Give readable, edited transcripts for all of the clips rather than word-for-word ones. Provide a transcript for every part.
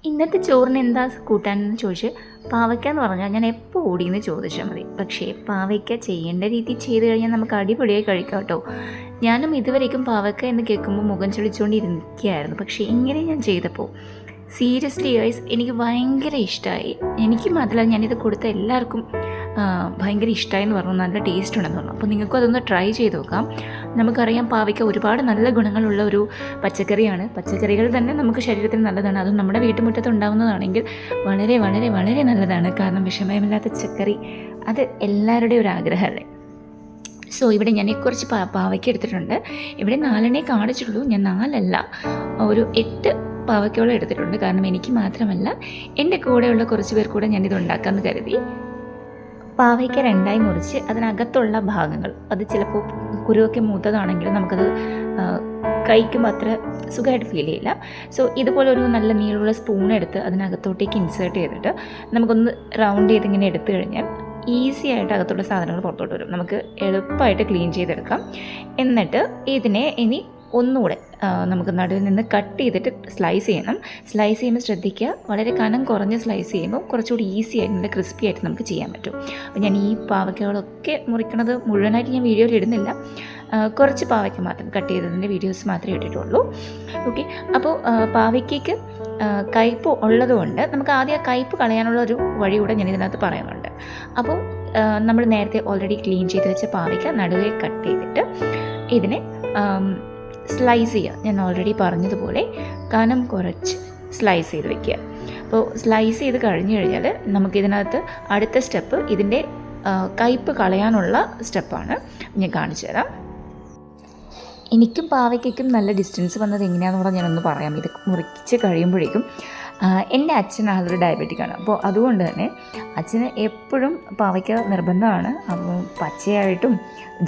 ഇന്നത്തെ ചോറിന് എന്താ കൂട്ടാനെന്ന് ചോദിച്ച് പാവയ്ക്ക എന്ന് പറഞ്ഞാൽ ഞാൻ എപ്പോൾ ഓടിയെന്ന് ചോദിച്ചാൽ മതി. പക്ഷേ പാവയ്ക്ക ചെയ്യേണ്ട രീതി ചെയ്ത് കഴിഞ്ഞാൽ നമുക്ക് അടിപൊളിയായി കഴിക്കാം കേട്ടോ. ഞാനും ഇതുവരേക്കും പാവയ്ക്ക എന്ന് കേൾക്കുമ്പോൾ മുഖം ചൊളിച്ചുകൊണ്ടിരിക്കുകയായിരുന്നു. പക്ഷേ ഇങ്ങനെ ഞാൻ ചെയ്തപ്പോൾ സീരിയസ്ലി ഗൈസ് എനിക്ക് ഭയങ്കര ഇഷ്ടമായി. എനിക്ക് മാത്രമല്ല, ഞാനിത് കൊടുത്ത എല്ലാവർക്കും ഭയങ്കര ഇഷ്ടമായി എന്ന് പറഞ്ഞു. നല്ല ടേസ്റ്റ് ഉണ്ടെന്ന് പറഞ്ഞു. അപ്പോൾ നിങ്ങൾക്കും അതൊന്ന് ട്രൈ ചെയ്ത് നോക്കാം. നമുക്കറിയാം പാവയ്ക്ക ഒരുപാട് നല്ല ഗുണങ്ങളുള്ള ഒരു പച്ചക്കറിയാണ്. പച്ചക്കറികൾ തന്നെ നമുക്ക് ശരീരത്തിന് നല്ലതാണ്. അതും നമ്മുടെ വീട്ടുമുറ്റത്ത് ഉണ്ടാകുന്നതാണെങ്കിൽ വളരെ വളരെ വളരെ നല്ലതാണ്. കാരണം വിഷമയമില്ലാത്ത പച്ചക്കറി അത് എല്ലാവരുടെയും ഒരു ആഗ്രഹമല്ലേ. സോ ഇവിടെ ഞാൻ കുറച്ച് പാവയ്ക്ക എടുത്തിട്ടുണ്ട്. ഇവിടെ 4 കാണിച്ചുള്ളൂ. ഞാൻ 4 ഒരു 8 പാവയ്ക്കോളം എടുത്തിട്ടുണ്ട്. കാരണം എനിക്ക് മാത്രമല്ല, എൻ്റെ കൂടെയുള്ള കുറച്ച് പേർ കൂടെ ഞാനിത് ഉണ്ടാക്കാമെന്ന് കരുതി. പാവയ്ക്ക 2ആയി മുറിച്ച് അതിനകത്തുള്ള ഭാഗങ്ങൾ, അത് ചിലപ്പോൾ കുരുവൊക്കെ മൂത്തതാണെങ്കിലും നമുക്കത് കഴിക്കുമ്പോൾ അത്ര സുഖമായിട്ട് ഫീൽ ചെയ്യില്ല. സോ ഇതുപോലെ ഒരു നല്ല നീളമുള്ള സ്പൂൺ എടുത്ത് അതിനകത്തോട്ടേക്ക് ഇൻസേർട്ട് ചെയ്തിട്ട് നമുക്കൊന്ന് റൗണ്ട് ചെയ്ത് ഇങ്ങനെ എടുത്തു കഴിഞ്ഞാൽ ഈസി ആയിട്ട് അകത്തോട്ട് സാധനങ്ങൾ പുറത്തോട്ട് വരും. നമുക്ക് എളുപ്പമായിട്ട് ക്ലീൻ ചെയ്തെടുക്കാം. എന്നിട്ട് ഇതിനെ ഇനി ഒന്നുകൂടെ നമുക്ക് നടുവിൽ നിന്ന് കട്ട് ചെയ്തിട്ട് സ്ലൈസ് ചെയ്യണം. സ്ലൈസ് ചെയ്യുമ്പോൾ ശ്രദ്ധിക്കുക, വളരെ കനം കുറഞ്ഞ് സ്ലൈസ് ചെയ്യുമ്പോൾ കുറച്ചുകൂടി ഈസി ആയിട്ട് നല്ല ക്രിസ്പി ആയിട്ട് നമുക്ക് ചെയ്യാൻ പറ്റും. അപ്പോൾ ഞാൻ ഈ പാവയ്ക്കകളൊക്കെ മുറിക്കണത് മുഴുവനായിട്ട് ഞാൻ വീഡിയോയിൽ ഇടുന്നില്ല. കുറച്ച് പാവയ്ക്ക മാത്രം കട്ട് ചെയ്തതിൻ്റെ വീഡിയോസ് മാത്രമേ ഇട്ടിട്ടുള്ളൂ. ഓക്കെ, അപ്പോൾ പാവയ്ക്കയ്ക്ക് കയ്പ്പ് ഉള്ളതുകൊണ്ട് നമുക്ക് ആദ്യം ആ കയ്പ്പ് കളയാനുള്ള ഒരു വഴി കൂടെ ഞാൻ ഇതിനകത്ത് പറയുന്നുണ്ട്. അപ്പോൾ നമ്മൾ നേരത്തെ ഓൾറെഡി ക്ലീൻ ചെയ്ത് വെച്ച പാവയ്ക്ക നടുവേ കട്ട് ചെയ്തിട്ട് ഇതിനെ സ്ലൈസ് ചെയ്യുക. ഞാൻ ഓൾറെഡി പറഞ്ഞതുപോലെ കനം കുറച്ച് സ്ലൈസ് ചെയ്ത് വെക്കുക. അപ്പോൾ സ്ലൈസ് ചെയ്ത് കഴിഞ്ഞ് കഴിഞ്ഞാൽ നമുക്കിതിനകത്ത് അടുത്ത സ്റ്റെപ്പ് ഇതിൻ്റെ കയ്പ്പ് കളയാനുള്ള സ്റ്റെപ്പാണ്. ഞാൻ കാണിച്ചു തരാം. എനിക്കും പാവയ്ക്കും നല്ല ഡിസ്റ്റൻസ് വന്നത് എങ്ങനെയാണെന്ന് പറഞ്ഞാൽ ഞാനൊന്ന് പറയാം. ഇത് മുറിച്ച് കഴിയുമ്പോഴേക്കും എൻ്റെ അച്ഛൻ ആളൊരു ഡയബറ്റിക്കാണ്. അപ്പോൾ അതുകൊണ്ട് തന്നെ അച്ഛന് എപ്പോഴും പാവയ്ക്ക നിർബന്ധമാണ്. അപ്പോൾ പച്ചയായിട്ടും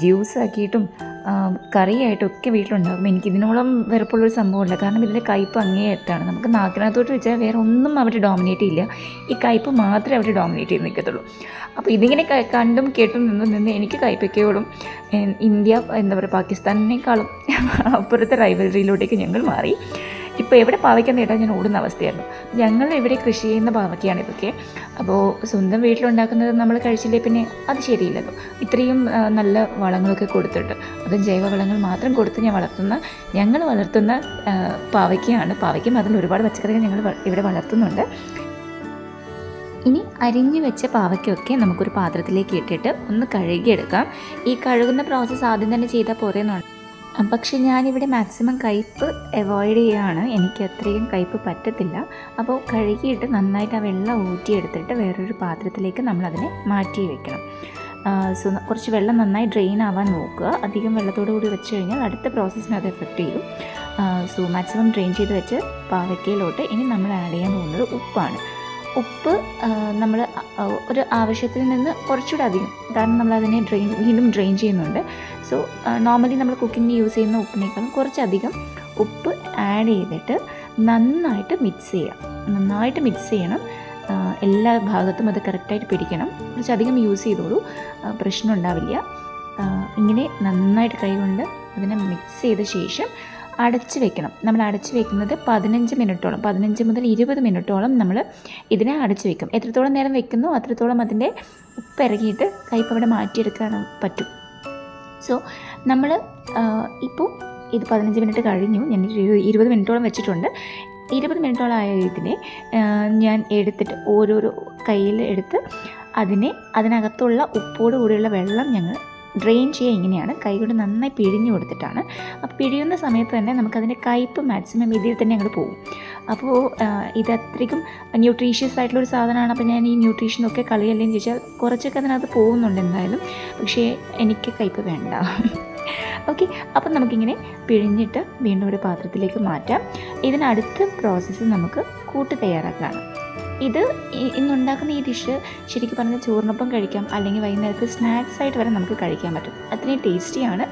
ജ്യൂസാക്കിയിട്ടും കറിയായിട്ടും ഒക്കെ വീട്ടിലുണ്ടാകും. എനിക്കിതിനോളം വെറുപ്പുള്ളൊരു സംഭവമില്ല. കാരണം ഇതിൻ്റെ കയ്പ്പ് അങ്ങേയറ്റാണ്. നമുക്ക് നാക്കിനകത്തോട്ട് വെച്ചാൽ വേറെ ഒന്നും അവർ ഡോമിനേറ്റ് ചെയ്യില്ല. ഈ കയ്പ്പ് മാത്രമേ അവർ ഡോമിനേറ്റ് ചെയ്ത് നിൽക്കത്തുള്ളൂ. അപ്പോൾ ഇതിങ്ങനെ കണ്ടും കേട്ടും നിന്ന് എനിക്ക് കയ്പ്പയ്ക്കയോടും ഇന്ത്യ എന്താ പറയുക പാകിസ്ഥാനിനേക്കാളും അപ്പുറത്തെ റൈവലറിയിലോട്ടേക്ക് ഞങ്ങൾ മാറി. ഇപ്പോൾ എവിടെ പാവയ്ക്ക നേടാൻ ഞാൻ ഓടുന്ന അവസ്ഥയായിരുന്നു. ഞങ്ങൾ ഇവിടെ കൃഷി ചെയ്യുന്ന പാവയ്ക്കയാണ് ഇതൊക്കെ. അപ്പോൾ സ്വന്തം വീട്ടിലുണ്ടാക്കുന്നത് നമ്മൾ കഴിച്ചില്ലേ പിന്നെ അത് ശരിയില്ലല്ലോ. ഇത്രയും നല്ല വളങ്ങളൊക്കെ കൊടുത്തിട്ട്, അതും ജൈവവളങ്ങൾ മാത്രം കൊടുത്ത് ഞങ്ങൾ വളർത്തുന്ന പാവയ്ക്കയാണ്. പാവയ്ക്കും അതിൽ ഒരുപാട് പച്ചക്കറികൾ ഞങ്ങൾ ഇവിടെ വളർത്തുന്നുണ്ട്. ഇനി അരിഞ്ഞു വെച്ച പാവയ്ക്കൊക്കെ നമുക്കൊരു പാത്രത്തിലേക്ക് ഇട്ടിട്ട് ഒന്ന് കഴുകിയെടുക്കാം. ഈ കഴുകുന്ന പ്രോസസ്സ് ആദ്യം തന്നെ ചെയ്താൽ പോരെന്നുണ്ട്. പക്ഷേ ഞാനിവിടെ മാക്സിമം കയ്പ്പ് അവോയ്ഡ് ചെയ്യുകയാണ്. എനിക്ക് അത്രയും കയ്പ്പ് പറ്റത്തില്ല. അപ്പോൾ കഴുകിയിട്ട് നന്നായിട്ട് ആ വെള്ളം ഊറ്റിയെടുത്തിട്ട് വേറൊരു പാത്രത്തിലേക്ക് നമ്മളതിനെ മാറ്റി വെക്കണം. സോ കുറച്ച് വെള്ളം നന്നായി ഡ്രെയിൻ ആവാൻ നോക്കുക. അധികം വെള്ളത്തോടു കൂടി വെച്ച് കഴിഞ്ഞാൽ അടുത്ത പ്രോസസ്സിനെ അത് എഫക്റ്റ് ചെയ്യും. സോ മാക്സിമം ഡ്രെയിൻ ചെയ്ത് വെച്ച് പാവയ്ക്കയിലോട്ട് ഇനി നമ്മൾ ആഡ് ചെയ്യാൻ പോകുന്നത് ഉപ്പാണ്. ഉപ്പ് നമ്മൾ ഒരു ആവശ്യത്തിൽ നിന്ന് കുറച്ചുകൂടെ അധികം, കാരണം നമ്മളതിനെ വീണ്ടും ഡ്രെയിൻ ചെയ്യുന്നുണ്ട്. സോ നോർമലി നമ്മൾ കുക്കിങ്ങിന് യൂസ് ചെയ്യുന്ന ഉപ്പിനേക്കാളും കുറച്ചധികം ഉപ്പ് ആഡ് ചെയ്തിട്ട് നന്നായിട്ട് മിക്സ് ചെയ്യണം. എല്ലാ ഭാഗത്തും അത് കറക്റ്റായിട്ട് പിടിക്കണം. കുറച്ചധികം യൂസ് ചെയ്തോളൂ, പ്രശ്നം ഉണ്ടാവില്ല. ഇങ്ങനെ നന്നായിട്ട് കൈകൊണ്ട് അതിനെ മിക്സ് ചെയ്ത ശേഷം അടച്ച് വെക്കണം. നമ്മൾ അടച്ച് വെക്കുന്നത് 15 മിനിറ്റോളം, 15 മുതൽ 20 മിനിറ്റോളം നമ്മൾ ഇതിനെ അടച്ച് വെക്കും. എത്രത്തോളം നേരം വെക്കുന്നോ അത്രത്തോളം അതിൻ്റെ ഉപ്പിറങ്ങിയിട്ട് കയ്പ്പ് അവിടെ മാറ്റിയെടുക്കാൻ പറ്റും. സോ നമ്മൾ ഇപ്പോൾ ഇത് 15 മിനിറ്റ് കഴിഞ്ഞു. ഞാൻ 20 മിനിറ്റോളം വെച്ചിട്ടുണ്ട്. 20 മിനിറ്റോളം ആയ ഇതിനെ ഞാൻ എടുത്തിട്ട് ഓരോരോ കയ്യിൽ എടുത്ത് അതിനകത്തുള്ള ഉപ്പോട് കൂടിയുള്ള വെള്ളം ഞങ്ങൾ ഡ്രെയിൻ ചെയ്യുക. ഇങ്ങനെയാണ്, കൈകൊണ്ട് നന്നായി പിഴിഞ്ഞു കൊടുത്തിട്ടാണ്. അപ്പോൾ പിഴിയുന്ന സമയത്ത് തന്നെ നമുക്കതിൻ്റെ കയ്പ്പ് മാക്സിമം ഇതിൽ തന്നെ അങ്ങോട്ട് പോകും. അപ്പോൾ ഇത് അത്രയ്ക്കും ന്യൂട്രീഷ്യസ് ആയിട്ടുള്ളൊരു സാധനമാണ്. അപ്പോൾ ഞാൻ ഈ ന്യൂട്രീഷനൊക്കെ കളയല്ലേന്ന് ചോദിച്ചാൽ കുറച്ചൊക്കെ അതിനകത്ത് പോകുന്നുണ്ട് എന്തായാലും. പക്ഷേ എനിക്ക് കയ്പ്പ് വേണ്ട. ഓക്കെ, അപ്പം നമുക്കിങ്ങനെ പിഴിഞ്ഞിട്ട് വീണ്ടും ഒരു പാത്രത്തിലേക്ക് മാറ്റാം. ഇതിനടുത്ത പ്രോസസ്സ് നമുക്ക് കൂട്ട് തയ്യാറാക്കാനാണ്. ഇത് ഇന്നുണ്ടാക്കുന്ന ഈ ഡിഷ് ശരിക്കും പറഞ്ഞാൽ ചോറിനൊപ്പം കഴിക്കാം, അല്ലെങ്കിൽ വൈകുന്നേരത്ത് സ്നാക്സ് ആയിട്ട് വരെ നമുക്ക് കഴിക്കാൻ പറ്റും. അത്രയും ടേസ്റ്റിയാണ്,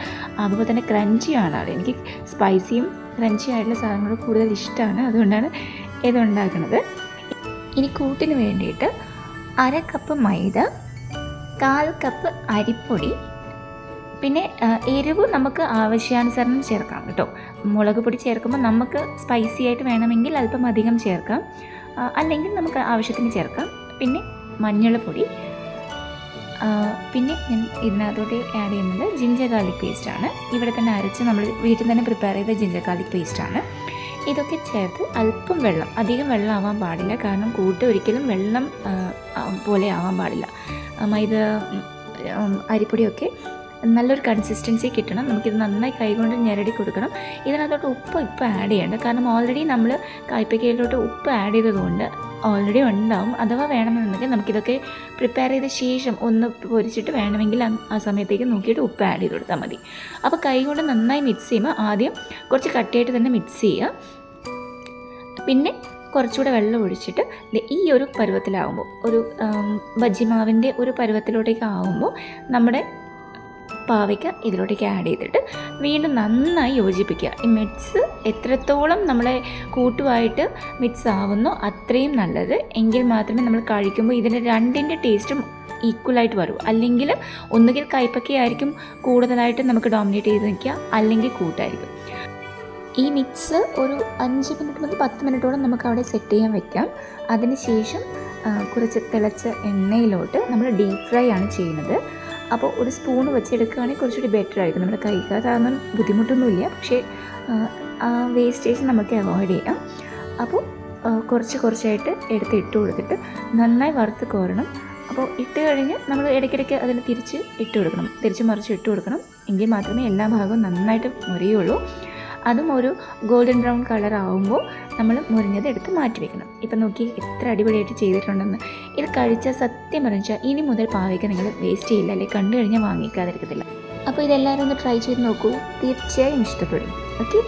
അതുപോലെ തന്നെ ക്രഞ്ചിയാണ്. എനിക്ക് സ്പൈസിയും ക്രഞ്ചി ആയിട്ടുള്ള സാധനങ്ങൾ കൂടുതൽ ഇഷ്ടമാണ്. അതുകൊണ്ടാണ് ഇതുണ്ടാക്കുന്നത്. ഇനി കൂട്ടിന് വേണ്ടിയിട്ട് 1/2 കപ്പ് മൈദ, 1/4 കപ്പ് അരിപ്പൊടി, പിന്നെ എരിവ് നമുക്ക് ആവശ്യാനുസരണം ചേർക്കാം കേട്ടോ. മുളക് പൊടി ചേർക്കുമ്പോൾ നമുക്ക് സ്പൈസി ആയിട്ട് വേണമെങ്കിൽ അല്പം അധികം ചേർക്കാം. അല്ലെങ്കിൽ നമുക്ക് ആവശ്യത്തിന് ചേർക്കാം. പിന്നെ മഞ്ഞൾപ്പൊടി, പിന്നെ ഞാൻ ഇതിനകത്തോട്ട് ആഡ് ചെയ്യുന്നത് ജിഞ്ചർ ഗാർലിക് പേസ്റ്റാണ്. ഇവിടെ തന്നെ അരച്ച് നമ്മൾ വീട്ടിൽ തന്നെ പ്രിപ്പയർ ചെയ്ത ജിഞ്ചർ ഗാർലിക് പേസ്റ്റാണ്. ഇതൊക്കെ ചേർത്ത് അല്പം വെള്ളം, അധികം വെള്ളം ആവാൻ പാടില്ല, കാരണം കൂട്ട് ഒരിക്കലും വെള്ളം പോലെ ആവാൻ പാടില്ല. മൈദ അരിപ്പൊടിയൊക്കെ നല്ലൊരു കൺസിസ്റ്റൻസി കിട്ടണം. നമുക്കിത് നന്നായി കൈകൊണ്ട് ഞെരടി കൊടുക്കണം. ഇതിനകത്തോട്ട് ഉപ്പ് ഇപ്പോൾ ആഡ് ചെയ്യേണ്ട, കാരണം ഓൾറെഡി നമ്മൾ കയ്പ്പയ്ക്കയിലോട്ട് ഉപ്പ് ആഡ് ചെയ്തതുകൊണ്ട് ഓൾറെഡി ഉണ്ടാവും. അഥവാ വേണമെന്നുണ്ടെങ്കിൽ നമുക്കിതൊക്കെ പ്രിപ്പയർ ചെയ്ത ശേഷം ഒന്ന് പൊരിച്ചിട്ട് വേണമെങ്കിൽ ആ സമയത്തേക്ക് നോക്കിയിട്ട് ഉപ്പ് ആഡ് ചെയ്ത് കൊടുത്താൽ മതി. അപ്പോൾ കൈ കൊണ്ട് നന്നായി മിക്സ് ചെയ്യുമ്പോൾ ആദ്യം കുറച്ച് കട്ടിയായിട്ട് തന്നെ മിക്സ് ചെയ്യുക. പിന്നെ കുറച്ചുകൂടെ വെള്ളം ഒഴിച്ചിട്ട് ഈ ഒരു പരുവത്തിലാവുമ്പോൾ, ഒരു ബജ്ജി മാവിൻ്റെ ഒരു പരുവത്തിലോട്ടേക്ക് ആവുമ്പോൾ നമ്മുടെ പാവയ്ക്ക ഇതിലോട്ടേക്ക് ആഡ് ചെയ്തിട്ട് വീണ്ടും നന്നായി യോജിപ്പിക്കുക. ഈ മിക്സ് എത്രത്തോളം നമ്മളെ കൂട്ടുമായിട്ട് മിക്സ് ആവുന്നോ അത്രയും നല്ലത്. എങ്കിൽ മാത്രമേ നമ്മൾ കഴിക്കുമ്പോൾ ഇതിൻ്റെ രണ്ടിൻ്റെ ടേസ്റ്റും ഈക്വലായിട്ട് വരൂ. അല്ലെങ്കിൽ ഒന്നുകിൽ കയ്പ്പയ്ക്കയായിരിക്കും കൂടുതലായിട്ട് നമുക്ക് ഡോമിനേറ്റ് ചെയ്ത് നിൽക്കുക, അല്ലെങ്കിൽ കൂട്ടായിരിക്കും. ഈ മിക്സ് ഒരു 5 മിനിറ്റ് മുതൽ 10 മിനിറ്റോളം നമുക്ക് അവിടെ സെറ്റ് ചെയ്യാൻ വെക്കാം. അതിനുശേഷം കുറച്ച് തിളച്ച എണ്ണയിലോട്ട് നമ്മൾ ഡീപ്പ് ഫ്രൈ ആണ് ചെയ്യുന്നത്. അപ്പോൾ ഒരു സ്പൂൺ വെച്ചെടുക്കുകയാണെങ്കിൽ കുറച്ചുകൂടി ബെറ്റർ ആയിരിക്കും. നമ്മുടെ കൈക്കാതാകുന്ന ബുദ്ധിമുട്ടൊന്നുമില്ല, പക്ഷേ വേസ്റ്റേജ് നമുക്ക് അവോയ്ഡ് ചെയ്യാം. അപ്പോൾ കുറച്ചായിട്ട് ഇട്ട് കൊടുത്തിട്ട് നന്നായി വറുത്ത് കോരണം. അപ്പോൾ ഇട്ട് കഴിഞ്ഞ് നമ്മൾ ഇടയ്ക്കിടയ്ക്ക് അതിന് തിരിച്ച് മറിച്ച് ഇട്ട് കൊടുക്കണം. എങ്കിൽ മാത്രമേ എല്ലാ ഭാഗവും നന്നായിട്ട് മുരിയുള്ളൂ. അതും ഒരു ഗോൾഡൻ ബ്രൗൺ കളർ ആകുമ്പോൾ നമ്മൾ മുരിഞ്ഞത് എടുത്ത് മാറ്റി വയ്ക്കണം. ഇപ്പം നോക്കി എത്ര അടിപൊളിയായിട്ട് ചെയ്തിട്ടുണ്ടെന്ന്. ഇത് കഴിച്ചാൽ സത്യം പറഞ്ഞാൽ ഇനി മുതൽ പാവയ്ക്ക നിങ്ങൾ വേസ്റ്റ് ചെയ്യില്ല, അല്ലെങ്കിൽ കണ്ടു കഴിഞ്ഞാൽ വാങ്ങിക്കാതിരിക്കത്തില്ല. അപ്പോൾ ഇതെല്ലാവരും ഒന്ന് ട്രൈ ചെയ്ത് നോക്കൂ, തീർച്ചയായും ഇഷ്ടപ്പെടും. ഓക്കെ.